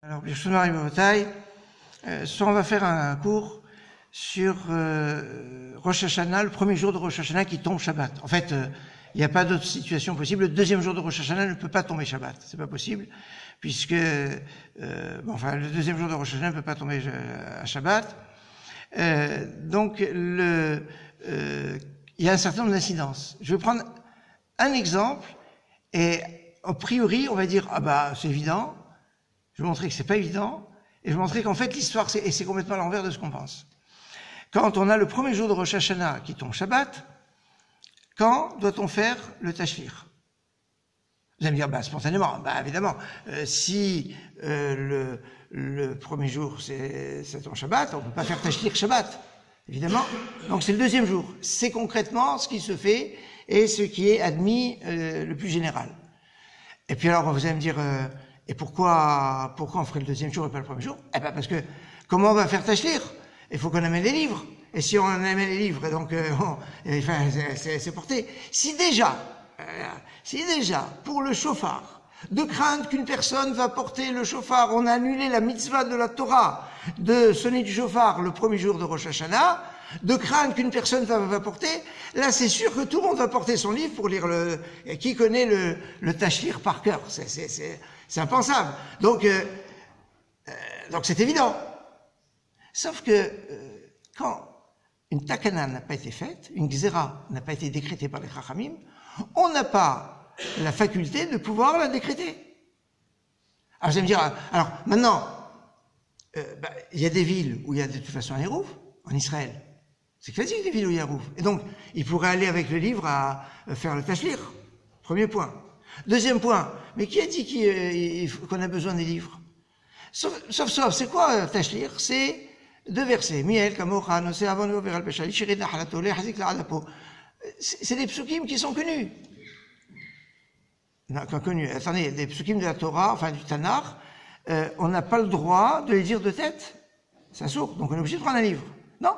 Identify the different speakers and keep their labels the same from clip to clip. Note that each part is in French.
Speaker 1: Alors, ce soir, on va faire un cours sur Rosh Hashanah, le premier jour de Rosh Hashanah qui tombe Shabbat. En fait, il n'y a pas d'autre situation possible. Le deuxième jour de Rosh Hashanah ne peut pas tomber Shabbat. C'est pas possible, puisque le deuxième jour de Rosh Hashanah ne peut pas tomber à Shabbat. Donc, il y a un certain nombre d'incidences. Je vais prendre un exemple, et a priori, on va dire, c'est évident. Je vais montrer que c'est pas évident, et je vais montrer qu'en fait, l'histoire, c'est complètement à l'envers de ce qu'on pense. Quand on a le premier jour de Rosh Hashanah qui tombe Shabbat, quand doit-on faire le tashlir? Vous allez me dire, spontanément, évidemment, si le premier jour c'est tombe Shabbat, on ne peut pas faire tashlir Shabbat, évidemment. Donc c'est le deuxième jour. C'est concrètement ce qui se fait et ce qui est admis le plus général. Et puis alors, vous allez me dire, et pourquoi on ferait le deuxième jour et pas le premier jour? Parce que comment on va faire tashlir? Il faut qu'on amène les livres. Et si on amène les livres, et donc c'est porté. Si déjà, pour le shofar, de craindre qu'une personne va porter le shofar, on a annulé la mitzvah de la Torah de sonner du shofar le premier jour de Rosh Hashanah, de craindre qu'une personne va porter, là c'est sûr que tout le monde va porter son livre pour lire qui connaît le tashlir par cœur. C'est impensable. Donc c'est évident. Sauf que quand une takana n'a pas été faite, une gzera n'a pas été décrétée par les chachamim, on n'a pas la faculté de pouvoir la décréter. Alors vous allez me dire, alors maintenant, il y a des villes où il y a de toute façon un hérouf, en Israël. C'est classique des villes où il y a un hérouf. Et donc, il pourrait aller avec le livre à faire le tashlir. Premier point. Deuxième point, mais qui a dit qu'on a besoin des livres? Sauf, c'est quoi tashlir? C'est deux versets. C'est des psukim qui sont connus. Attendez, des psukim de la Torah, enfin du Tanakh, on n'a pas le droit de les dire de tête. C'est un sourd. Donc on est obligé de prendre un livre. Non.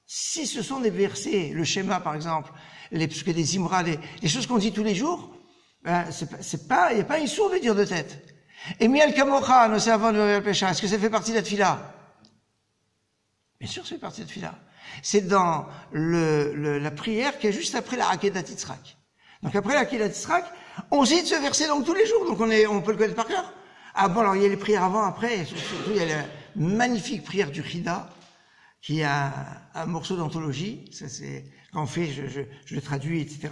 Speaker 1: Si ce sont des versets, le schéma par exemple, les psukim des Imra, les choses qu'on dit tous les jours, il n'y a pas une sourde de dire de tête. Et Miel Kamocha, no se avant de pécha, est-ce que ça fait partie de la tefila? Bien sûr, ça fait partie de la tefila. C'est dans la prière qui est juste après la Akedat Yitzhak. Donc après la Akedat Yitzhak, on cite ce verset donc tous les jours, donc on peut le connaître par cœur. Alors il y a les prières avant, après, surtout il y a la magnifique prière du Chida, qui est un morceau d'anthologie. Ça c'est, quand on fait, je le traduis, etc.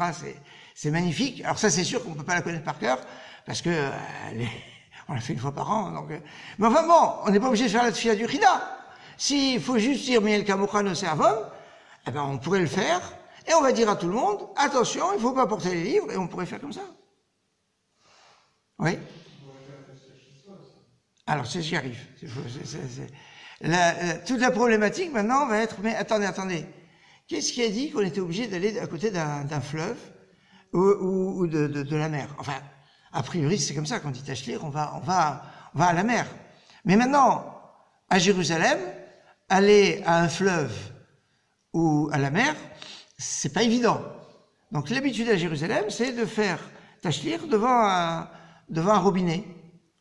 Speaker 1: C'est magnifique. Alors ça c'est sûr qu'on ne peut pas la connaître par cœur, parce que on la fait une fois par an. Donc, mais enfin bon, on n'est pas obligé de faire la tefila du Chida. S'il faut juste dire Miel Kamocha no servom, on pourrait le faire, et on va dire à tout le monde, attention, il ne faut pas porter les livres, et on pourrait faire comme ça. Oui? Alors, j'y arrive. Toute la problématique maintenant va être, mais attendez, qu'est-ce qui a dit qu'on était obligé d'aller à côté d'un fleuve ou de la mer? Enfin, a priori, c'est comme ça qu'on dit tashlir, on va à la mer. Mais maintenant, à Jérusalem, aller à un fleuve ou à la mer, c'est pas évident. Donc l'habitude à Jérusalem, c'est de faire tashlir devant un robinet,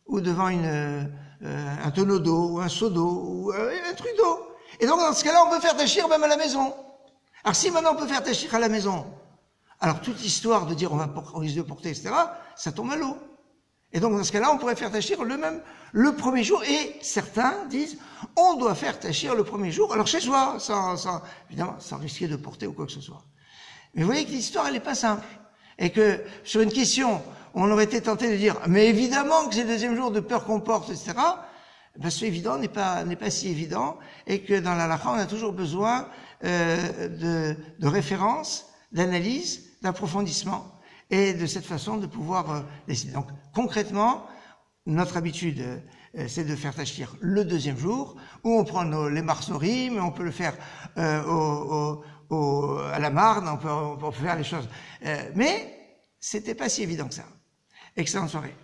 Speaker 1: ou devant un tonneau d'eau, ou un seau d'eau, ou un truc d'eau. Et donc dans ce cas-là, on peut faire tashlir même à la maison. Alors si maintenant on peut faire tashlir à la maison, alors toute l'histoire de dire on risque de porter, etc., ça tombe à l'eau. Et donc dans ce cas-là, on pourrait faire tashlir le premier jour, et certains disent on doit faire tashlir le premier jour, alors chez soi, évidemment, sans risquer de porter ou quoi que ce soit. Mais vous voyez que l'histoire, elle n'est pas simple. Et que sur une question, on aurait été tenté de dire mais évidemment que c'est le deuxième jour de peur qu'on porte, etc. Ce évident n'est pas si évident, et que dans la halakha, on a toujours besoin de références, d'analyse, d'approfondissement, et de cette façon de pouvoir décider. Donc concrètement, notre habitude, c'est de faire tashlir le deuxième jour, où on prend les marsorim, on peut le faire à la Marne, on peut faire les choses. Mais c'était pas si évident que ça. Excellente soirée.